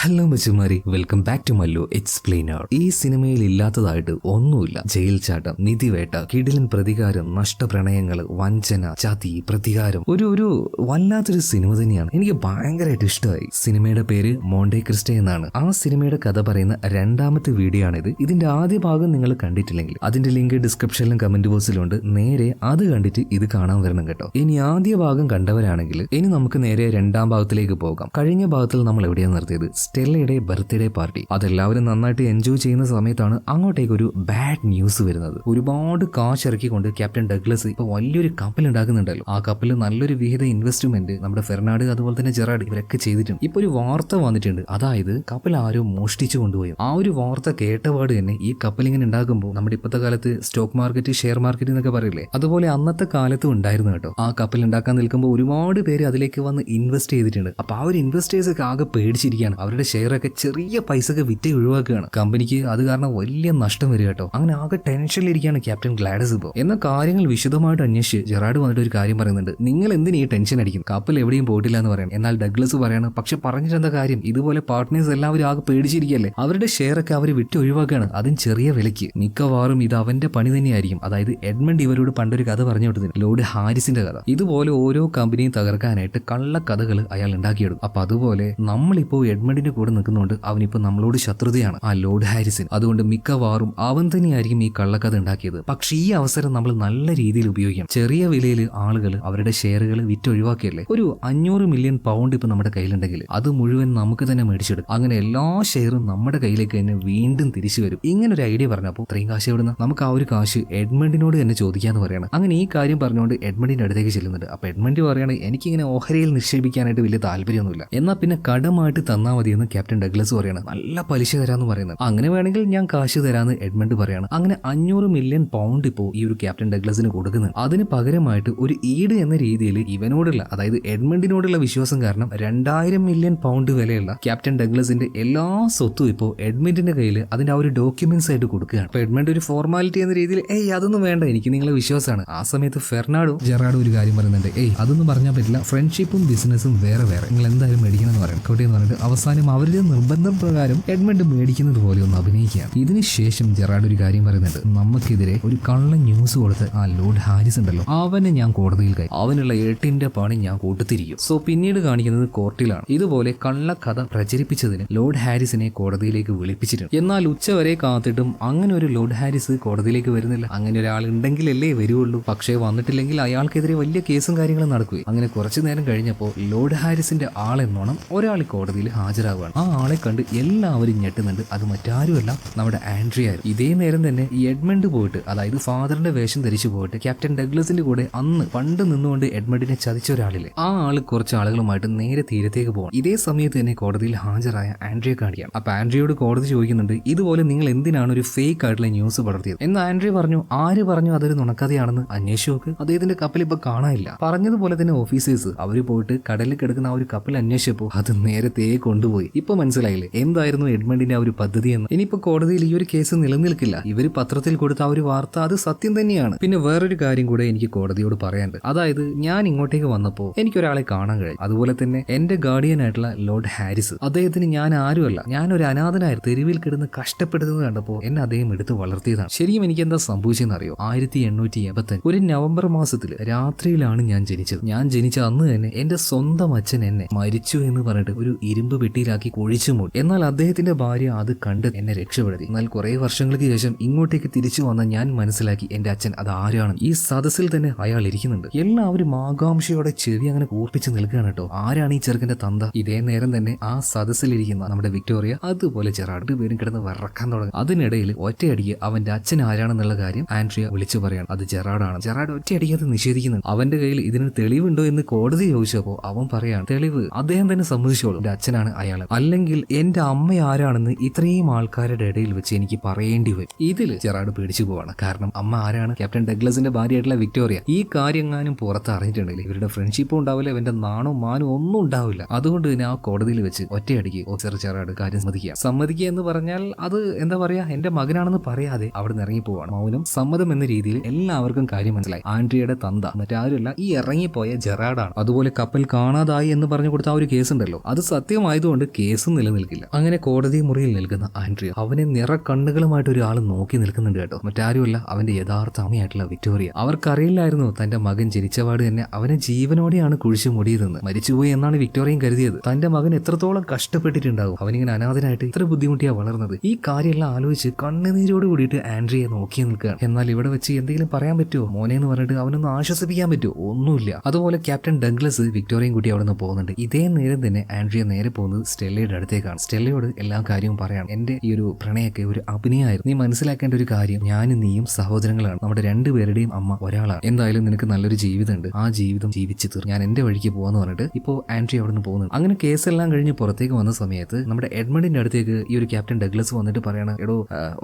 Hello മച്ചുമാരി, welcome back to Mallu explainer. ഈ സിനിമയിൽ ഇല്ലാത്തതായിട്ട് ഒന്നുമില്ല. ജയിൽ ചാട്ടം, നിധിവേട്ട, കിടിലൻ പ്രതികാരം, നഷ്ടപ്രണയങ്ങള്, വഞ്ചന, ചതി, പ്രതികാരം. ഒരു വല്ലാത്തൊരു സിനിമ തന്നെയാണ്. എനിക്ക് ഭയങ്കരമായിട്ട് ഇഷ്ടമായി. സിനിമയുടെ പേര് മോണ്ടെ ക്രിസ്റ്റോ എന്നാണ്. ആ സിനിമയുടെ കഥ പറയുന്ന രണ്ടാമത്തെ വീഡിയോ ആണിത്. ഇതിന്റെ ആദ്യ ഭാഗം നിങ്ങൾ കണ്ടിട്ടില്ലെങ്കിൽ അതിന്റെ ലിങ്ക് ഡിസ്ക്രിപ്ഷനിലും കമന്റ് ബോക്സിലും ഉണ്ട്. നേരെ അത് കണ്ടിട്ട് ഇത് കാണാൻ വരണം കേട്ടോ. ഇനി ആദ്യ ഭാഗം കണ്ടവരാണെങ്കിൽ ഇനി നമുക്ക് നേരെ രണ്ടാം ഭാഗത്തിലേക്ക് പോകാം. കഴിഞ്ഞ ഭാഗത്തിൽ നമ്മൾ എവിടെയാണ് നിർത്തിയത്? സ്റ്റെല്ലയുടെ ബർത്ത്ഡേ പാർട്ടി. അതെല്ലാവരും നന്നായിട്ട് എൻജോയ് ചെയ്യുന്ന സമയത്താണ് അങ്ങോട്ടേക്ക് ഒരു ബാഡ് ന്യൂസ് വരുന്നത്. ഒരുപാട് കാശ് ഇറക്കിക്കൊണ്ട് ക്യാപ്റ്റൻ ഡഗ്ലസ് ഇപ്പൊ വലിയൊരു കപ്പൽ ഉണ്ടാക്കുന്നുണ്ടല്ലോ. ആ കപ്പലിൽ നല്ലൊരു വിഹിത ഇൻവെസ്റ്റ്മെന്റ് നമ്മുടെ ഫെർണാഡ് അതുപോലെ തന്നെ ജെറാഡ് ഇവരൊക്കെ ചെയ്തിട്ടുണ്ട്. ഇപ്പൊ ഒരു വാർത്ത വന്നിട്ടുണ്ട്. അതായത് കപ്പൽ ആരോ മോഷ്ടിച്ചു കൊണ്ടുപോയി. ആ ഒരു വാർത്ത കേട്ടപാട് തന്നെ ഈ കപ്പൽ ഇങ്ങനെ ഉണ്ടാക്കുമ്പോൾ നമ്മുടെ ഇപ്പോഴത്തെ കാലത്ത് സ്റ്റോക്ക് മാർക്കറ്റ്, ഷെയർ മാർക്കറ്റ് എന്നൊക്കെ പറയില്ലേ, അതുപോലെ അന്നത്തെ കാലത്തും ഉണ്ടായിരുന്നു കേട്ടോ. ആ കപ്പൽ ഉണ്ടാക്കാൻ നിൽക്കുമ്പോൾ ഒരുപാട് പേര് അതിലേക്ക് വന്ന് ഇൻവെസ്റ്റ് ചെയ്തിട്ടുണ്ട്. അപ്പൊ ആ ഒരു ഇൻവെസ്റ്റേഴ്സ് ഒക്കെ ആകെ പേടിച്ചിരിക്കുകയാണ്. അവരുടെ ഷെയറൊക്കെ ചെറിയ പൈസക്ക് വിറ്റ് ഒഴിവാക്കുകയാണ്. കമ്പനിക്ക് അത് കാരണം വലിയ നഷ്ടം വരിക കേട്ടോ. അങ്ങനെ ആകെ ടെൻഷനിലിരിക്കുകയാണ് ക്യാപ്റ്റൻ ഗ്ലാഡസ്. ഇപ്പോൾ എന്ന കാര്യങ്ങൾ വിശദമായിട്ട് അന്വേഷിച്ച് ജെറാഡ് വന്നിട്ട് ഒരു കാര്യം പറയുന്നുണ്ട്. നിങ്ങൾ എന്തിനാ ഈ ടെൻഷൻ അടിക്കും? കപ്പൽ എവിടെയും പോയിട്ടില്ല എന്ന് പറയാം. എന്നാൽ ഡഗ്ലസ് പറയാണ്, പക്ഷെ പറഞ്ഞിട്ടെന്താ കാര്യം? ഇതുപോലെ പാർട്ട്നേഴ്സ് എല്ലാവരും ആകെ പേടിച്ചിരിക്കുകയല്ലേ. അവരുടെ ഷെയറൊക്കെ അവർ വിറ്റ് ഒഴിവാക്കുകയാണ്, അതും ചെറിയ വിലയ്ക്ക്. മിക്കവാറും ഇത് അവന്റെ പണി തന്നെയായിരിക്കും. അതായത് എഡ്മണ്ട് ഇവരോട് പണ്ടൊരു കഥ പറഞ്ഞു കൊടുത്തില്ല, ലോർഡ് ഹാരിസിന്റെ കഥ. ഇതുപോലെ ഓരോ കമ്പനിയും തകർക്കാനായിട്ട് കള്ളക്കഥകൾ അയാൾ ഉണ്ടാക്കിയെടുക്കും. അപ്പൊ അതുപോലെ നമ്മളിപ്പോ എഡ്മണ്ടിന്റെ കൂടെ നിൽക്കുന്നതുകൊണ്ട് അവനിപ്പോ നമ്മളോട് ശത്രുതയാണ്, ആ ലോർഡ് ഹാരിസൺ. അതുകൊണ്ട് മിക്കവാറും അവൻ തന്നെയായിരിക്കും ഈ കള്ളക്കഥ ഉണ്ടാക്കിയത്. പക്ഷെ ഈ അവസരം നമ്മൾ നല്ല രീതിയിൽ ഉപയോഗിക്കാം. ചെറിയ വിലയിൽ ആളുകൾ അവരുടെ ഷെയറുകൾ വിറ്റൊഴിവാക്കിയല്ലേ. ഒരു 500 മില്യൺ പൗണ്ട് ഇപ്പൊ നമ്മുടെ കയ്യിലുണ്ടെങ്കിൽ അത് മുഴുവൻ നമുക്ക് തന്നെ മേടിച്ചെടുക്കും. അങ്ങനെ എല്ലാ ഷെയറും നമ്മുടെ കയ്യിലേക്ക് തന്നെ വീണ്ടും തിരിച്ചു വരും. ഇങ്ങനെ ഒരു ഐഡിയ പറഞ്ഞപ്പോൾ ഇത്രയും കാശ് എവിടുന്ന? നമുക്ക് ആ ഒരു കാശ് എഡ്മണ്ടിനോട് തന്നെ ചോദിക്കാന്ന് പറയാണ്. അങ്ങനെ ഈ കാര്യം പറഞ്ഞുകൊണ്ട് എഡ്മണ്ടിന്റെ അടുത്തേക്ക് ചെല്ലുന്നുണ്ട്. അപ്പൊ എഡ്മണ്ട് പറയാണ്, എനിക്കിങ്ങനെ ഓഹരിയിൽ നിക്ഷേപിക്കാനായിട്ട് വലിയ താല്പര്യമൊന്നുമില്ല, എന്നാൽ പിന്നെ കടമായിട്ട് തന്നാൽ മതിയെന്ന് ക്യാപ്റ്റൻ ഡഗ്ലസ് പറയാണ്. നല്ല പലിശ തരാന്ന് പറയുന്നത്. അങ്ങനെ വേണമെങ്കിൽ ഞാൻ കാശ് തരാന്ന് എഡ്മണ്ട് പറയാണ്. അങ്ങനെ 500 മില്യൺ പൗണ്ട് ഇപ്പോൾ ഈ ഒരു ക്യാപ്റ്റൻ ഡഗ്ലസിന് കൊടുക്കുന്നത്. അതിന് പകരമായിട്ട് ഒരു ഈട് എന്ന രീതിയിൽ ഇവനോടുള്ള, അതായത് എഡ്മണ്ടിനോടുള്ള വിശ്വാസം കാരണം 2000 മില്യൺ പൗണ്ട് വിലയുള്ള ക്യാപ്റ്റൻ ഡഗ്ലസിന്റെ എല്ലാ സ്വത്തും ഇപ്പോൾ എഡ്മണ്ടിന്റെ കയ്യിൽ അതിന്റെ ആ ഒരു ഡോക്യുമെന്റ്സ് ആയിട്ട് കൊടുക്കുകയാണ്. അപ്പൊ എഡ്മണ്ട് ഒരു ഫോർമാലിറ്റി എന്ന രീതിയിൽ അതൊന്നും വേണ്ട, എനിക്ക് നിങ്ങളെ വിശ്വാസമാണ്. ആ സമയത്ത് ഫെർണാഡോ ജെറാഡും ഒരു കാര്യം പറയുന്നുണ്ട്. അതൊന്നും പറഞ്ഞാൽ പറ്റില്ല, ഫ്രണ്ട്ഷിപ്പും ബിസിനസ്സും വേറെ വേറെ, നിങ്ങൾ എന്തായാലും മേടിക്കണം എന്ന് പറയണം കോട്ടെ എന്ന് പറഞ്ഞിട്ട് അവസാനം അവരുടെ നിർബന്ധം പ്രകാരം എഡ്മണ്ട് മേടിക്കുന്നത് പോലെ ഒന്ന് അഭിനയിക്കുകയാണ്. ഇതിനുശേഷം ജെറാഡ് ഒരു കാര്യം പറയുന്നുണ്ട്, നമുക്കെതിരെ ഒരു കള്ള ന്യൂസ് കൊടുത്ത് ആ ലോർഡ് ഹാരിസ് ഉണ്ടല്ലോ, അവനെ ഞാൻ കോടതിയിൽ കൈ, അവനുള്ള ഏട്ടിന്റെ പണി ഞാൻ കൂട്ടിത്തിരിക്കും. സോ പിന്നീട് കാണിക്കുന്നത് കോർട്ടിലാണ്. ഇതുപോലെ കള്ളക്കഥ പ്രചരിപ്പിച്ചതിന് ലോർഡ് ഹാരിസിനെ കോടതിയിലേക്ക് വിളിപ്പിച്ചിട്ടുണ്ട്. എന്നാൽ ഉച്ചവരെ കാത്തിട്ടും അങ്ങനെ ഒരു ലോർഡ് ഹാരിസ് കോടതിയിലേക്ക് വരുന്നില്ല. അങ്ങനെ ഒരാൾ ഉണ്ടെങ്കിലല്ലേ വരുവുള്ളൂ. പക്ഷേ വന്നിട്ടില്ലെങ്കിൽ അയാൾക്കെതിരെ വലിയ കേസും കാര്യങ്ങളും നടക്കുകയും. അങ്ങനെ കുറച്ചു നേരം കഴിഞ്ഞപ്പോൾ ലോർഡ് ഹാരിസിന്റെ ആളെന്നോണം ഒരാൾ കോടതിയിൽ ഹാജരാകുകയാണ്. ആ ആളെ കണ്ട് എല്ലാവരും ഞെട്ടുന്നുണ്ട്. അത് മറ്റാരുമല്ല, നമ്മുടെ ആൻഡ്രിയ ആയിരുന്നു. ഇതേ നേരം തന്നെ ഈ എഡ്മണ്ട് പോയിട്ട്, അതായത് ഫാദറിന്റെ വേഷം ധരിച്ചു പോയിട്ട് ക്യാപ്റ്റൻ ഡഗ്ലസിന്റെ കൂടെ അന്ന് പണ്ട് നിന്നുകൊണ്ട് എഡ്മണ്ടിനെ ചതിച്ച ഒരാളില്ലേ, ആ ആള് കുറച്ച് ആളുകളുമായിട്ട് നേരെ തീരത്തേക്ക് പോകണം. ഇതേ സമയത്ത് തന്നെ കോടതിയിൽ ഹാജരായ ആൻഡ്രിയ കാണിക്കുകയാണ്. അപ്പൊ ആൻഡ്രിയോട് കോടതി ചോദിക്കുന്നുണ്ട്, ഇതുപോലെ നിങ്ങൾ എന്തിനാണ് ഒരു ഫേക്ക് ആയിട്ടുള്ള ന്യൂസ് പടർത്തിയത് എന്ന്. ആൻഡ്രിയ പറഞ്ഞു, ആര് പറഞ്ഞു അതൊരു നുണക്കഥയാണെന്ന്? അന്വേഷിച്ചു നോക്ക്, അദ്ദേഹത്തിന്റെ കപ്പൽ ഇപ്പൊ കാണാനില്ല. പറഞ്ഞതുപോലെ തന്നെ ഓഫീസേഴ്സ് അവര് പോയിട്ട് കടലിൽ കിടക്കുന്ന ആ ഒരു കപ്പൽ അന്വേഷിച്ചപ്പോൾ അത് നേരത്തെ കൊണ്ടുപോയി. ഇപ്പൊ മനസ്സിലായില്ലേ എന്തായിരുന്നു എഡ്മണ്ടിന്റെ ആ ഒരു പദ്ധതി എന്ന്? ഇനിയിപ്പോ കോടതിയിൽ ഈ ഒരു കേസ് നിലനിൽക്കില്ല. ഇവര് പത്രത്തിൽ കൊടുത്ത ആ ഒരു വാർത്ത അത് സത്യം തന്നെയാണ്. പിന്നെ വേറൊരു കാര്യം കൂടെ എനിക്ക് കോടതിയോട് പറയാനുണ്ട്. അതായത് ഞാൻ ഇങ്ങോട്ടേക്ക് വന്നപ്പോൾ എനിക്കൊരാളെ കാണാൻ കഴിയും. അതുപോലെ തന്നെ എന്റെ ഗാർഡിയൻ ആയിട്ടുള്ള ലോർഡ് ഹാരിസ്, അദ്ദേഹത്തിന് ഞാൻ ആരുമല്ല, ഞാൻ ഒരു അനാഥനായിരുന്നു. തെരുവിൽ കിടന്ന് കഷ്ടപ്പെടുന്നത് കണ്ടപ്പോൾ എന്നെ അദ്ദേഹം എടുത്ത് വളർത്തിയതാണ്. ശരിയും എനിക്ക് എന്താ സംഭവിച്ചെന്ന് അറിയോ? 1885 ഒരു നവംബർ മാസത്തിൽ രാത്രിയിലാണ് ഞാൻ ജനിച്ചത്. ഞാൻ ജനിച്ച അന്ന് തന്നെ എന്റെ സ്വന്തം അച്ഛൻ എന്നെ മരിച്ചു എന്ന് പറഞ്ഞിട്ട് ഒരു ഇരുമ്പ് പെട്ടിയിലാക്കി കുഴിച്ചു മൂടി. എന്നാൽ അദ്ദേഹത്തിന്റെ ഭാര്യ അത് കണ്ട് എന്നെ രക്ഷപ്പെടുത്തി. എന്നാൽ കുറെ വർഷങ്ങൾക്ക് ശേഷം ഇങ്ങോട്ടേക്ക് തിരിച്ചു വന്ന ഞാൻ മനസ്സിലാക്കി എന്റെ അച്ഛൻ അത് ആരാണ്. ഈ സദസ്സിൽ തന്നെ അയാൾ ഇരിക്കുന്നുണ്ട്. എല്ലാവരും ആകാംക്ഷയോടെ ചെവി അങ്ങനെ കൂർപ്പിച്ച് നിൽക്കുകയാണ് കേട്ടോ. ആരാണ് ഈ ചെറുക്കന്റെ തന്ത? ഇതേ നേരം തന്നെ ആ സദസ്സിലിരിക്കുന്ന നമ്മുടെ വിക്ടോറിയ അതുപോലെ ജെറാഡ് പേരും കിടന്ന് വിറക്കാൻ തുടങ്ങി. അതിനിടയിൽ ഒറ്റയടിക്ക് അവന്റെ അച്ഛൻ ആരാണെന്നുള്ള കാര്യം ആൻഡ്രിയ വിളിച്ചു പറയാണ്, അത് ജെറാഡാണ്. ജെറാഡ് ഒറ്റയടിക്ക് അത് നിഷേധിക്കുന്നുണ്ട്. അവന്റെ കയ്യിൽ ഇതിന് തെളിവുണ്ടോ എന്ന് കോടതി ചോദിച്ചപ്പോ അവൻ പറയാണ്, തെളിവ് അദ്ദേഹം തന്നെ സമ്മതിച്ചോളൂ, എന്റെ അച്ഛനാണ് അയാൾ, അല്ലെങ്കിൽ എന്റെ അമ്മ ആരാണെന്ന് ഇത്രയും ആൾക്കാരുടെ ഇടയിൽ വെച്ച് എനിക്ക് പറയേണ്ടി വരും. ഇതിൽ ജെറാഡ് പേടിച്ചു പോവാണ്. കാരണം അമ്മ ആരാണ്? ക്യാപ്റ്റൻ ഡഗ്ലസിന്റെ ഭാര്യയായിട്ടുള്ള വിക്ടോറിയ. ഈ കാര്യങ്ങാനും പുറത്ത് അറിഞ്ഞിട്ടുണ്ടെങ്കിൽ ഇവരുടെ ഫ്രണ്ട്ഷിപ്പും ഉണ്ടാവില്ല, ഇവന്റെ നാണോ മാനോ ഒന്നും ഉണ്ടാവില്ല. അതുകൊണ്ട് തന്നെ ആ കോടതിയിൽ വെച്ച് ഒറ്റയടിക്ക് ഓഫീസർ ജെറാഡ് കാര്യം സമ്മതിക്കുക എന്ന് പറഞ്ഞാൽ അത് എന്താ പറയാ, എന്റെ മകനാണെന്ന് പറയാതെ അവിടെ നിന്ന് ഇറങ്ങി പോവാണ്. മൗനം സമ്മതം എന്ന രീതിയിൽ എല്ലാവർക്കും കാര്യം മനസ്സിലായി. ആൻഡ്രിയയുടെ തന്ത മറ്റാരുമല്ല, ഈ ഇറങ്ങിപ്പോയ ജെറാഡാണ്. അതുപോലെ കപ്പൽ കാണാതായി എന്ന് പറഞ്ഞു കൊടുത്ത ആ ഒരു കേസ് ഉണ്ടല്ലോ, അത് സത്യമായതുകൊണ്ട് കേസും നിലനിൽക്കില്ല. അങ്ങനെ കോടതി മുറിയിൽ നിൽക്കുന്ന ആൻഡ്രിയ അവനെ നിറ കണ്ണുകളുമായിട്ട് ഒരാൾ നോക്കി നിൽക്കുന്നുണ്ട് കേട്ടോ. മറ്റാരുമല്ല, അവന്റെ യഥാർത്ഥ അമ്മയായിട്ടുള്ള വിക്ടോറിയ. അവർക്കറിയില്ലായിരുന്നു തന്റെ മകൻ ജനിച്ചപാട് തന്നെ അവനെ ജീവനോടെയാണ് കുഴിച്ചു മുടിയതെന്ന്. മരിച്ചുപോയി എന്നാണ് വിക്ടോറിയയും കരുതിയത്. തന്റെ മകൻ എത്രത്തോളം കഷ്ടപ്പെട്ടിട്ടുണ്ടാവും, അവനിങ്ങനെ അനാഥനായിട്ട് ഇത്ര ബുദ്ധിമുട്ടിയാ വളർന്നത്. ഈ കാര്യമെല്ലാം ആലോചിച്ച് കണ്ണുനീരോട് കൂടിയിട്ട് ആൻഡ്രിയെ നോക്കി നിൽക്കുകയാണ്. എന്നാൽ ഇവിടെ വെച്ച് എന്തെങ്കിലും പറയാൻ പറ്റുമോ മോനെ എന്ന് പറഞ്ഞിട്ട് അവനൊന്ന് ആശ്വസിപ്പിക്കാൻ പറ്റുമോ? ഒന്നുമില്ല. അതുപോലെ ക്യാപ്റ്റൻ ഡഗ്ലസ് വിക്ടോറിയയും കൂട്ടി അവിടെ നിന്ന് പോകുന്നുണ്ട്. ഇതേ നേരം തന്നെ ആൻഡ്രിയ നേരെ പോകുന്നത് സ്റ്റെല്ലയുടെ അടുത്തേക്കാണ്. സ്റ്റെല്ലയോട് എല്ലാ കാര്യവും പറയാണ്. എന്റെ ഈ ഒരു പ്രണയൊക്കെ ഒരു അഭിനയമായിരുന്നു. നീ മനസ്സിലാക്കേണ്ട ഒരു കാര്യം, ഞാനും നീയും സഹോദരങ്ങളാണ്. നമ്മുടെ രണ്ടുപേരുടെയും അമ്മ ഒരാളാണ്. എന്തായാലും നിനക്ക് നല്ലൊരു ജീവിതമുണ്ട്, ആ ജീവിതം ജീവിച്ചു തീർ, ഞാൻ എന്റെ വഴിക്ക് പോകാന്ന് പറഞ്ഞിട്ട് ഇപ്പോൾ ആൻഡ്രിയ അവിടെ നിന്ന് പോകുന്നുണ്ട്. അങ്ങനെ കേസെല്ലാം കഴിഞ്ഞ് പുറത്തേക്ക് വന്ന സമയത്ത് നമ്മുടെ എഡ്മണ്ടിന്റെ അടുത്തേക്ക് ഈ ഒരു ക്യാപ്റ്റൻ ഡഗ്ലസ് വന്നിട്ട് പറയണം, എടോ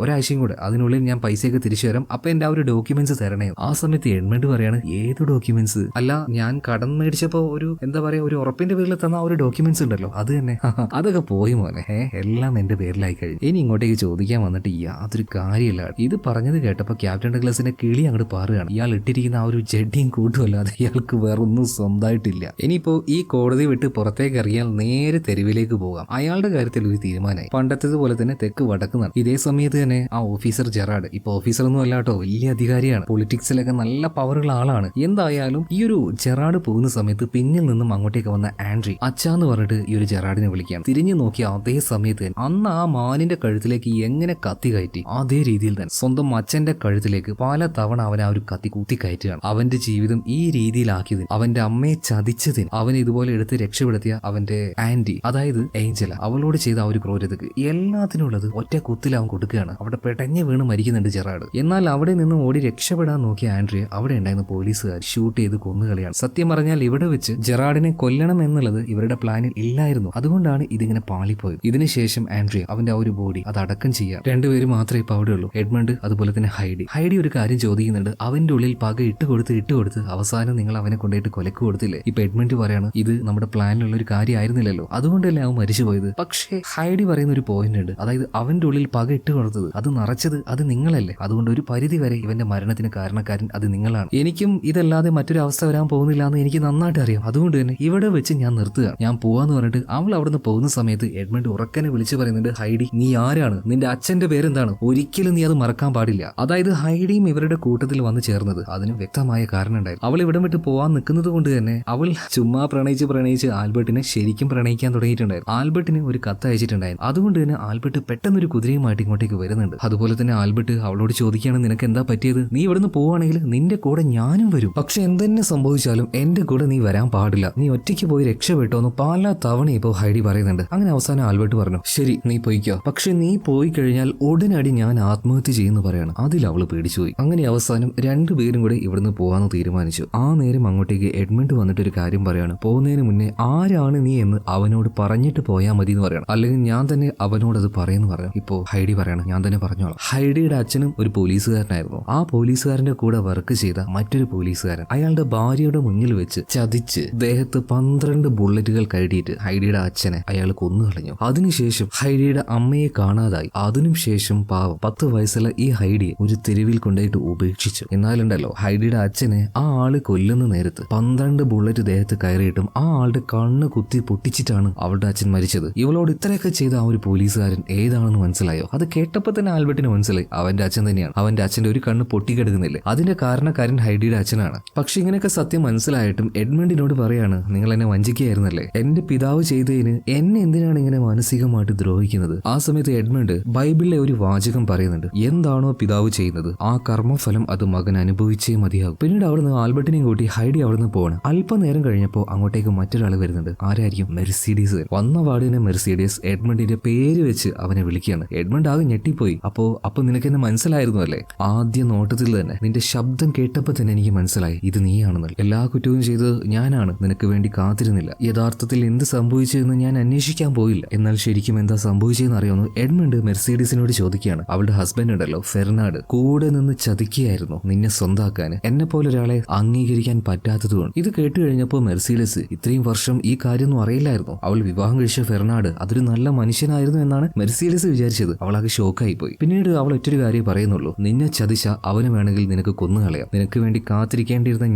ഒരാഴ്ചയും കൂടെ, അതിനുള്ളിൽ ഞാൻ പൈസയൊക്കെ തിരിച്ചു തരാം, അപ്പൊ എന്റെ ആ ഒരു ഡോക്യുമെന്റ്സ് തരണേ. ആ സമയത്ത് എഡ്മണ്ട് പറയാണ്, ഏത് ഡോക്യുമെന്റ്സ്? അല്ല, ഞാൻ കടം മേടിച്ചപ്പോ ഒരു എന്താ പറയാ ഒരു ഉറപ്പിന്റെ പേരിൽ തന്ന ആ ഒരു ഡോക്യുമെന്റ്സ് ഉണ്ടല്ലോ, അത് തന്നെ. അതൊക്കെ പോയി മോനെ, എല്ലാം എന്റെ പേരിലായി കഴിഞ്ഞു. ഇനി ഇങ്ങോട്ടേക്ക് ചോദിക്കാൻ വന്നിട്ട് യാതൊരു കാര്യമില്ല. ഇത് പറഞ്ഞത് കേട്ടപ്പോ ക്യാപ്റ്റൻ ഡഗ്ലസിന്റെ കിളി അങ്ങോട്ട് പാറുകയാണ്. ഇയാൾ ഇട്ടിരിക്കുന്ന ആ ഒരു ജഡ്ഡിയും കൂട്ടുമല്ലാതെ ഇയാൾക്ക് വേറൊന്നും സ്വന്തമായിട്ടില്ല. ഇനിയിപ്പോ ഈ കോടതി വിട്ട് പുറത്തേക്ക് ഇറങ്ങിയാൽ നേരെ തെരുവിലേക്ക് പോകാം. അയാളുടെ കാര്യത്തിൽ ഒരു തീരുമാനമായി. പണ്ടത്തേതുപോലെ തന്നെ തെക്ക് വടക്കുന്നാണ്. ഇതേ സമയത്ത് തന്നെ ആ ഓഫീസർ ജെറാഡ് ഇപ്പൊ ഓഫീസറൊന്നും അല്ലാട്ടോ, വലിയ അധികാരിയാണ്. പൊളിറ്റിക്സിലൊക്കെ നല്ല പവറുള്ള ആളാണ്. എന്തായാലും ഈ ഒരു ജെറാഡ് പോകുന്ന സമയത്ത് പിന്നിൽ നിന്നും അങ്ങോട്ടേക്ക് വന്ന ആൻഡ്രി അച്ചാന്ന് പറഞ്ഞിട്ട് ഈ ഒരു ജെറാഡിനെ വിളിക്കുകയാണ്. തിരിഞ്ഞു നോക്കിയ അതേ സമയത്ത് തന്നെ അന്ന് ആ മാനിന്റെ കഴുത്തിലേക്ക് എങ്ങനെ കത്തി കയറ്റി അതേ രീതിയിൽ തന്നെ സ്വന്തം അച്ഛന്റെ കഴുത്തിലേക്ക് പല തവണ അവൻ ആ ഒരു കത്തി കുത്തി കയറ്റുകയാണ്. അവന്റെ ജീവിതം ഈ രീതിയിലാക്കിയതിന്, അവന്റെ അമ്മയെ ചതിച്ചതിന്, അവൻ ഇതുപോലെ എടുത്ത് രക്ഷപ്പെടുത്തിയ അവന്റെ ആന്റി, അതായത് ഏഞ്ചല, അവളോട് ചെയ്ത ആ ഒരു ക്രൂരതക്ക് എല്ലാത്തിനുള്ളത് ഒറ്റ കുത്തിൽ അവൻ കൊടുക്കുകയാണ്. അവിടെ പെട്ടഞ്ഞ് വീണ് മരിക്കുന്നുണ്ട് ജെറാഡ്. എന്നാൽ അവിടെ നിന്ന് ഓടി രക്ഷപ്പെടാൻ നോക്കിയ ആൻഡ്രിയ അവിടെ ഉണ്ടായിരുന്ന പോലീസുകാർ ഷൂട്ട് ചെയ്ത് കൊന്നുകളയാണ്. സത്യം പറഞ്ഞാൽ ഇവിടെ വെച്ച് ജെറാഡിനെ കൊല്ലണം എന്നുള്ളത് ഇവരുടെ പ്ലാനിൽ ഇല്ലായിരുന്നു. അതുകൊണ്ടാണ് ഇതിങ്ങനെ പാളിപ്പോയത്. ഇതിനുശേഷം ആൻഡ്രിയ അവന്റെ ആ ഒരു ബോഡി അത് അടക്കം ചെയ്യാം. രണ്ടുപേരും മാത്രമേ ഇപ്പൊ അവിടെ ഉള്ളൂ, എഡ്മണ്ട് അതുപോലെ തന്നെ ഹൈഡി ഒരു കാര്യം ചോദിക്കുന്നുണ്ട്. അവന്റെ ഉള്ളിൽ പക ഇട്ട് കൊടുത്ത് അവസാനം നിങ്ങൾ അവനെ കൊണ്ടുപോയിട്ട് കൊലക്ക് കൊടുത്തില്ലേ? ഇപ്പൊ എഡ്മണ്ട് പറയാണ്, ഇത് നമ്മുടെ പ്ലാനിലുള്ള ഒരു കാര്യമായിരുന്നില്ലല്ലോ, അതുകൊണ്ടല്ലേ അവൻ മരിച്ചുപോയത്. പക്ഷേ ഹൈഡി പറയുന്ന ഒരു പോയിന്റ് ഉണ്ട്, അതായത് അവന്റെ ഉള്ളിൽ പക ഇട്ട് കൊടുത്തത്, അത് നിറച്ചത് അത് നിങ്ങളല്ലേ. അതുകൊണ്ട് ഒരു പരിധി വരെ ഇവന്റെ മരണത്തിന് കാരണക്കാരൻ അത് നിങ്ങളാണ്. എനിക്കും ഇതല്ലാതെ മറ്റൊരു അവസ്ഥ വരാൻ പോകുന്നില്ല എന്ന് എനിക്ക് നന്നായിട്ട് അറിയാം. അതുകൊണ്ട് തന്നെ ഇവിടെ വെച്ച് ഞാൻ നിർത്തുകയാണ്, ഞാൻ പോവാന്ന് പറഞ്ഞിട്ട് അവൾ അവിടെ നിന്ന് പോകുന്ന സമയത്ത് എഡ്മണ്ട് ഉറക്കനെ വിളിച്ചു പറയുന്നുണ്ട്, ഹൈഡി നീ ആരാണ്? നിന്റെ അച്ഛന്റെ പേരെന്താണ്? ഒരിക്കലും നീ അത് മറക്കാൻ പാടില്ല. അതായത് ഹൈഡിയും ഇവരുടെ കൂട്ടത്തിൽ വന്നു ചേർന്നത് അതിന് വ്യക്തമായ കാരണം ഉണ്ടായിരുന്നു. അവൾ ഇവിടം വിട്ട് പോവാൻ നിൽക്കുന്നത് കൊണ്ട് തന്നെ അവൾ ചുമ്മാ പ്രണയിച്ച് ആൽബർട്ടിനെ ശരിക്കും പ്രണയിക്കാൻ തുടങ്ങിയിട്ടുണ്ടായിരുന്നു. ആൽബർട്ടിന് ഒരു കത്ത് അയച്ചിട്ടുണ്ടായിരുന്നു. അതുകൊണ്ട് തന്നെ ആൽബർട്ട് പെട്ടെന്ന് ഒരു കുതിരയുമായിട്ട് ഇങ്ങോട്ടേക്ക് വരുന്നുണ്ട്. അതുപോലെ തന്നെ ആൽബർട്ട് അവളോട് ചോദിക്കുകയാണ്, നിനക്ക് എന്താ പറ്റിയത്? നീ ഇവിടുന്ന് പോവുകയാണെങ്കിൽ നിന്റെ കൂടെ ഞാനും വരും, പക്ഷെ എന്തെന്നെ സംഭവിച്ചാലും എന്റെ കൂടെ നീ വരാൻ പാടില്ല, നീ ഒറ്റയ്ക്ക് പോയി രക്ഷപ്പെട്ടോന്ന് പല തവണ ഇപ്പോൾ ഹൈഡി പറയുന്നുണ്ട്. അങ്ങനെ അവസാനം ആൽബർട്ട് പറഞ്ഞു, ശരി നീ പോയിക്കോ, പക്ഷെ നീ പോയി കഴിഞ്ഞാൽ ഉടനടി ഞാൻ ആത്മഹത്യ ചെയ്യുന്നു പറയാണ്. അതിൽ അവള് പേടിച്ചുപോയി. അങ്ങനെ അവസാനം രണ്ടുപേരും കൂടെ ഇവിടുന്ന് പോകാന്ന് തീരുമാനിച്ചു. ആ നേരം അങ്ങോട്ടേക്ക് എഡ്മണ്ട് വന്നിട്ട് ഒരു കാര്യം പറയാണ്, പോകുന്നതിന് മുന്നേ ആരാണ് നീ എന്ന് അവനോട് പറഞ്ഞിട്ട് പോയാൽ മതി എന്ന് പറയണം, അല്ലെങ്കിൽ ഞാൻ തന്നെ അവനോട് അത് പറയുന്നു പറയാം. ഇപ്പോ ഹൈഡി പറയണം, ഞാൻ തന്നെ പറഞ്ഞോളാം. ഹൈഡിയുടെ അച്ഛനും ഒരു പോലീസുകാരനായിരുന്നു. ആ പോലീസുകാരന്റെ കൂടെ വർക്ക് ചെയ്ത മറ്റൊരു പോലീസുകാരൻ അയാളുടെ ഭാര്യയുടെ മുന്നിൽ വെച്ച് ചതിച്ച് ദേഹത്ത് 12 ബുള്ളറ്റുകൾ കയറ്റിയിട്ട് ഹൈഡിയുടെ അച്ഛനെ അയാൾ കൊന്നുകളഞ്ഞു. അതിനുശേഷം ഹൈഡിയുടെ അമ്മയെ കാണാതായി. അതിനുശേഷം പാവം 10 വയസ്സുള്ള ഈ ഹൈഡിയെ ഒരു തെരുവിൽ കൊണ്ടുപോയിട്ട് ഉപേക്ഷിച്ചു. എന്നാലുണ്ടല്ലോ ഹൈഡിയുടെ അച്ഛനെ ആ ആള് കൊല്ലുന്ന നേരത്ത് 12 ബുള്ളറ്റ് ദേഹത്ത് കയറിയിട്ടും ആ ആളുടെ കണ്ണ് കുത്തി പൊട്ടിച്ചിട്ടാണ് അവളുടെ അച്ഛൻ മരിച്ചത്. ഇവളോട് ഇത്രയൊക്കെ ചെയ്ത ആ ഒരു പോലീസുകാരൻ ഏതാണെന്ന് മനസ്സിലായോ? അത് കേട്ടപ്പോൾ തന്നെ ആൽബർട്ടിന് മനസ്സിലായി അവന്റെ അച്ഛൻ തന്നെയാണ്. അവന്റെ അച്ഛന്റെ ഒരു കണ്ണ് പൊട്ടിക്കെടുക്കുന്നില്ലേ, അതിന്റെ കാരണക്കാരൻ ഹൈഡിയുടെ അച്ഛനാണ്. പക്ഷെ ഇങ്ങനെയൊക്കെ സത്യം മനസ്സിലായിട്ടും എഡ്മണ്ടിനോട് പറയാണ്, നിങ്ങൾ എന്നെ വഞ്ചിക്കുകയായിരുന്നല്ലേ, എന്റെ പിതാവ് ചെയ്തതിന് എന്നെ എന്തിനാണ് ഇങ്ങനെ മാനസികമായിട്ട് ദ്രോഹിക്കുന്നത്? ആ സമയത്ത് എഡ്മണ്ട് ബൈബിളിലെ ഒരു വാചകം പറയുന്നുണ്ട്, എന്താണോ പിതാവ് ചെയ്യുന്നത് ആ കർമ്മഫലം അത് മകൻ അനുഭവിച്ചേ മതിയാകും. പിന്നീട് അവിടുന്ന് ആൽബർട്ടിനെയും കൂട്ടി ഹൈഡി അവിടുന്ന് പോകണം. അല്പനേരം കഴിഞ്ഞപ്പോൾ അങ്ങോട്ടേക്ക് മറ്റൊരാൾ വരുന്നുണ്ട്. ആരായിരിക്കും? മെർസിഡീസ്. വന്ന വാർഡിനെ മെർസിഡീസ് എഡ്മണ്ടിന്റെ പേര് വെച്ച് അവനെ വിളിക്കുകയാണ്. എഡ്മണ്ട് ആകെ ഞെട്ടിപ്പോയി. അപ്പോ നിനക്ക് എന്നെ മനസ്സിലായിരുന്നു അല്ലേ? ആദ്യ നോട്ടത്തിൽ തന്നെ നിന്റെ ശബ്ദം കേട്ടപ്പോൾ തന്നെ എനിക്ക് മനസ്സിലായി ഇത് നീയാണെന്ന്. എല്ലാ കുറ്റവും ചെയ്തത് ഞാനാണ്, നിനക്ക് വേണ്ടി കാത്തിരുന്നില്ല. യഥാർത്ഥത്തിൽ എന്ത് സംഭവിച്ചതെന്ന് ഞാൻ അന്വേഷിക്കാൻ പോയില്ല. എന്നാൽ ശരിക്കും എന്താ സംഭവിച്ചതെന്ന് അറിയാമെന്ന് എഡ്മണ്ട് മെർസിഡീസിനോട് ചോദിക്കുകയാണ്. അവളുടെ ഹസ്ബൻഡ് ഉണ്ടല്ലോ ഫെർണാഡ്, കൂടെ നിന്ന് ചതിക്കുകയായിരുന്നു നിന്നെ സ്വന്താക്കാൻ, എന്നെ പോലെ ഒരാളെ അംഗീകരിക്കാൻ പറ്റാത്തതുകൊണ്ട്. ഇത് കേട്ട് കഴിഞ്ഞപ്പോൾ മെർസിഡീസ് ഇത്രയും വർഷം ഈ കാര്യമൊന്നും അറിയില്ലായിരുന്നു. അവൾ വിവാഹം കഴിച്ച ഫെർണാഡ് അതൊരു നല്ല മനുഷ്യനായിരുന്നു എന്നാണ് മെർസിഡീസ് വിചാരിച്ചത്. അവളാകെ ഷോക്കായി പോയി. പിന്നീട് അവൾ ഒറ്റൊരു കാര്യം പറയുന്നുള്ളൂ, നിന്നെ ചതിച്ച അവന് വേണമെങ്കിൽ നിനക്ക് കൊന്നുകളയാം. നിനക്ക് വേണ്ടി കാത്തിരിക്കേണ്ടിയിരുന്ന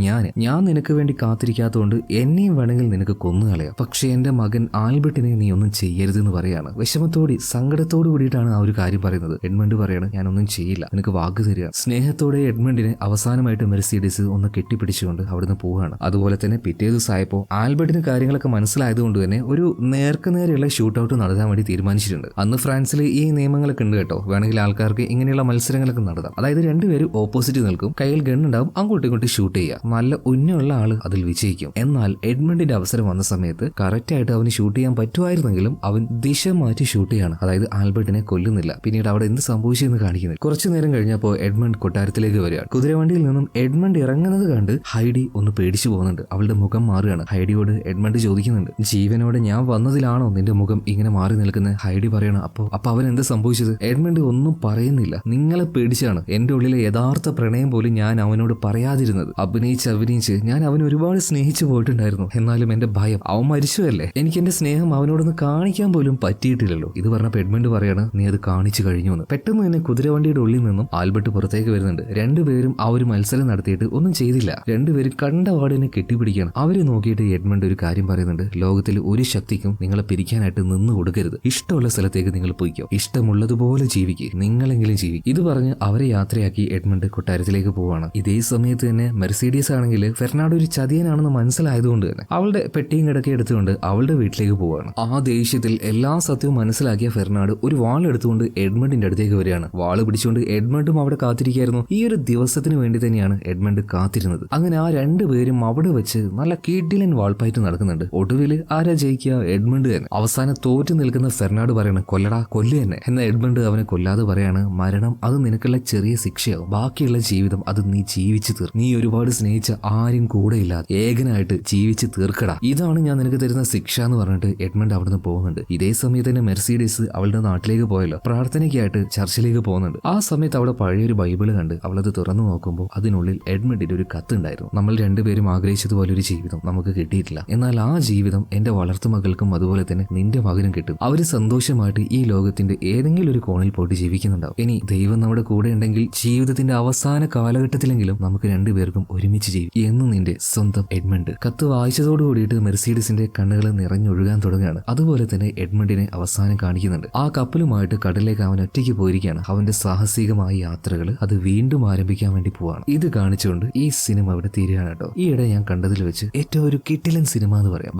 ഞാൻ നിനക്ക് വേണ്ടി കാത്തിരിക്കാത്തതുകൊണ്ട് എന്നെയും വേണമെങ്കിൽ നിനക്ക് കൊന്നുകളയാം. പക്ഷെ എന്റെ മകൻ ആൽബർട്ടിനെ എഡ്മണ്ടിനെ നീ ഒന്നും ചെയ്യരുതെന്ന് പറയാണ്. വിഷമത്തോടെ സങ്കടത്തോടു കൂടിയിട്ടാണ് ആ ഒരു കാര്യം പറയുന്നത്. എഡ്മണ്ട് പറയാണ് ഞാനൊന്നും ചെയ്യില്ല, നിനക്ക് വാക്ക് തരിക. സ്നേഹത്തോടെ എഡ്മണ്ടിനെ അവസാനമായിട്ട് മെർസിഡീസ് ഒന്ന് കെട്ടിപ്പിടിച്ചുകൊണ്ട് അവിടുന്ന് പോവുകയാണ്. അതുപോലെ തന്നെ പിറ്റേ ദിവസമായപ്പോൾ ആൽബർട്ടിന് കാര്യങ്ങളൊക്കെ മനസ്സിലായതുകൊണ്ട് തന്നെ ഒരു നേർക്കുനേരെയുള്ള ഷൂട്ട് ഔട്ട് നടത്താൻ വേണ്ടി തീരുമാനിച്ചിട്ടുണ്ട്. അന്ന് ഫ്രാൻസിൽ ഈ നിയമങ്ങളൊക്കെ ഉണ്ട് കേട്ടോ. വേണമെങ്കിൽ ആൾക്കാർക്ക് ഇങ്ങനെയുള്ള മത്സരങ്ങളൊക്കെ നടത്താം. അതായത് രണ്ടുപേരും ഓപ്പോസിറ്റ് നിൽക്കും, കയ്യിൽ ഗണ്ണുണ്ടാവും, അങ്ങോട്ടും ഇങ്ങോട്ടും ഷൂട്ട് ചെയ്യുക. നല്ല ഉന്നമുള്ള ആള് അതിൽ വിജയിക്കും. എന്നാൽ എഡ്മണ്ടിന്റെ അവസരം വന്ന സമയത്ത് കറക്റ്റ് ആയിട്ട് അവന് ഷൂട്ട് ചെയ്യാൻ പറ്റുമായിരുന്നെങ്കിലും അവൻ ദിശ മാറ്റി ഷൂട്ട് ചെയ്യാണ്. അതായത് ആൽബർട്ടിനെ കൊല്ലുന്നില്ല. പിന്നീട് അവിടെ എന്ത് സംഭവിച്ചെന്ന് കാണിക്കുന്നത്. കുറച്ചു നേരം കഴിഞ്ഞപ്പോൾ എഡ്മണ്ട് കൊട്ടാരത്തിലേക്ക് വരികയാണ്. കുതിരവണ്ടിയിൽ നിന്നും എഡ്മണ്ട് ഇറങ്ങുന്നത് കണ്ട് ഹൈഡി ഒന്ന് പേടിച്ചു പോകുന്നുണ്ട്. അവളുടെ മുഖം മാറുകയാണ്. ഹൈഡിയോട് എഡ്മണ്ട് ചോദിക്കുന്നുണ്ട്, ജീവനോടെ ഞാൻ വന്നതിലാണോ നിന്റെ മുഖം ഇങ്ങനെ മാറി നിൽക്കുന്നത്? ഹൈഡി പറയണം. അപ്പൊ അവൻ എന്താ സംഭവിച്ചത്? എഡ്മണ്ട് ഒന്നും പറയുന്നില്ല. നിങ്ങളെ പേടിച്ചാണ് എന്റെ ഉള്ളിലെ യഥാർത്ഥ പ്രണയം പോലും ഞാൻ അവനോട് പറയാതിരുന്നത്. അഭിനയിച്ച് ഞാൻ അവനെ ഒരുപാട് സ്നേഹിച്ചു പോയിട്ടുണ്ടായിരുന്നു. എന്നാലും എന്റെ ഭയം, അവൻ മരിച്ചുവല്ലേ, എനിക്ക് എന്റെ സ്നേഹം അവനോടൊന്ന് കാണിക്കാൻ പോലും പറ്റിയിട്ടില്ലല്ലോ. ഇത് പറഞ്ഞപ്പോ എഡ്മണ്ട് പറയാണ്, നീ അത് കാണിച്ചു കഴിഞ്ഞു എന്ന്. പെട്ടെന്ന് തന്നെ കുതിരവണ്ടിയുടെ ഉള്ളിൽ നിന്നും ആൽബർട്ട് പുറത്തേക്ക് വരുന്നുണ്ട്. രണ്ടുപേരും ആ ഒരു മത്സരം നടത്തിയിട്ട് ഒന്നും ചെയ്തില്ല. രണ്ടുപേരും കണ്ട വാർഡിനെ കെട്ടിപ്പിടിക്കണം. അവരെ നോക്കിയിട്ട് എഡ്മണ്ട് ഒരു കാര്യം പറയുന്നുണ്ട്, ലോകത്തിൽ ഒരു ശക്തിക്കും നിങ്ങളെ പിരിക്കാനായിട്ട് നിന്ന് കൊടുക്കരുത്. ഇഷ്ടമുള്ള സ്ഥലത്തേക്ക് നിങ്ങൾ പോയിക്കോ, ഇഷ്ടമുള്ളതുപോലെ ജീവിക്കുക, നിങ്ങളെങ്കിലും ജീവിക്കും. ഇത് പറഞ്ഞ് അവരെ യാത്രയാക്കി എഡ്മണ്ട് കൊട്ടാരത്തിലേക്ക് പോവാണ്. ഇതേ സമയത്ത് തന്നെ മെർസിഡീസ് ആണെങ്കിൽ ഫെർണാണ്ടോ ഒരു ചതിയനാണെന്ന് മനസ്സിലായതുകൊണ്ട് തന്നെ അവളുടെ പെട്ടിയും കിടക്കെ എടുത്തുകൊണ്ട് അവളുടെ വീട്ടിലേക്ക് പോവാണ്. ആ ദേഷ്യത്തിൽ എല്ലാ സത്യവും മനസ്സിലാക്കിയ ഫെർണാണ്ടോ ഒരു വാൾ എടുത്തുകൊണ്ട് എഡ്മണ്ടിന്റെ അടുത്തേക്ക് വരികയാണ്. വാള് പിടിച്ചുകൊണ്ട് എഡ്മണ്ടും അവിടെ കാത്തിരിക്കുകയായിരുന്നു. ഈ ഒരു ദിവസത്തിന് വേണ്ടി തന്നെയാണ് എഡ്മണ്ട് കാത്തിരുന്നത്. അങ്ങനെ ആ രണ്ടുപേരും അവിടെ വെച്ച് നല്ല കിടിലൻ വാൾപ്പായിട്ട് നടക്കുന്നുണ്ട്. ഒടുവിൽ ആരാ ജയിക്കുക? എഡ്മണ്ട് തന്നെ. അവസാനം തോറ്റു നിൽക്കുന്ന ഫെർണാണ്ടോ പറയണം, കൊല്ലടാ, കൊല്ലു തന്നെ. എന്നാൽ എഡ്മണ്ട് അവനെ കൊല്ലാതെ പറയാണ്, മരണം അത് നിനക്കുള്ള ചെറിയ ശിക്ഷയാവും, ബാക്കിയുള്ള ജീവിതം അത് നീ ജീവിച്ചു തീർ. നീ ഒരുപാട് സ്നേഹിച്ച ആരും കൂടെ ഇല്ലാതെ ഏകനായിട്ട് ജീവിച്ച് തീർക്കടാ, ഇതാണ് ഞാൻ നിനക്ക് തരുന്ന ശിക്ഷ എന്ന് പറഞ്ഞിട്ട് എഡ്മണ്ട് അവിടുന്ന് പോകുന്നുണ്ട്. ഇതേ സമയത്ത് തന്നെ മെർസിഡീസ് അവളുടെ നാട്ടിലേക്ക് പോയല്ലോ, പ്രാർത്ഥനയ്ക്കായിട്ട് ചർച്ചിലേക്ക് പോകുന്നുണ്ട്. ആ സമയത്ത് അവിടെ പഴയൊരു ബൈബിള് കണ്ട് അവളത് തുറന്നു നോക്കുമ്പോൾ അതിനുള്ളിൽ എഡ്മണ്ടിന്റെ ഒരു കത്തുണ്ടായിരുന്നു. നമ്മൾ രണ്ടുപേരും ആഗ്രഹിച്ചതുപോലെ ഒരു ജീവിതം നമുക്ക് കിട്ടിയിട്ടില്ല, എന്നാൽ ആ ജീവിതം എന്റെ വളർത്തുമകൾക്കും അതുപോലെ തന്നെ നിന്റെ മകനും കിട്ടും. അവര് സന്തോഷമായിട്ട് ഈ ലോകത്തിന്റെ ഏതെങ്കിലും ഒരു കോണിൽ പോയിട്ട് ജീവിക്കുന്നുണ്ടാവും. ഇനി ദൈവം നമ്മുടെ കൂടെ ഉണ്ടെങ്കിൽ ജീവിതത്തിന്റെ അവസാന കാലഘട്ടത്തിലെങ്കിലും നമുക്ക് രണ്ടുപേർക്കും ഒരുമിച്ച് ജീവിക്കും എന്ന് നിന്റെ സ്വന്തം എഡ്മണ്ട്. കത്ത് വായിച്ചതോട് കൂടിയിട്ട് മെർസിഡീസിന്റെ കണ്ണുകൾ നിറഞ്ഞൊഴുകാൻ തുടങ്ങുകയാണ്. അതുപോലെ തന്നെ എഡ്മണ്ടിനെ അവസാനം കാണിക്കുന്നുണ്ട്. ആ കപ്പലുമായിട്ട് കടലിലേക്ക് അവൻ ഒറ്റയ്ക്ക് പോയിരിക്കുകയാണ്. അവന്റെ സാഹസികമായ യാത്രകൾ അത് വീണ്ടും ആരംഭിക്കാൻ വേണ്ടി പോവാണ്. ഇത് കാണിച്ചുകൊണ്ട് ഈ സിനിമ ഇവിടെ തീരുകയാണ് കേട്ടോ. ഈയിടെ ഞാൻ കണ്ടതിൽ വെച്ച് ഏറ്റവും ഒരു കിട്ടിലൻ സിനിമ എന്ന് പറയാം.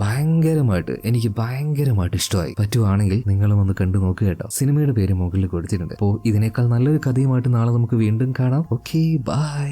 എനിക്ക് ഭയങ്കരമായിട്ട് ഇഷ്ടമായി. പറ്റുവാണെങ്കിൽ നിങ്ങളും ഒന്ന് കണ്ടു നോക്കുക കേട്ടോ. സിനിമയുടെ പേര് മുകളിൽ കൊടുത്തിട്ടുണ്ട്. അപ്പോൾ ഇതിനേക്കാൾ നല്ലൊരു കഥയുമായിട്ട് നാളെ നമുക്ക് വീണ്ടും കാണാം. Okay, by.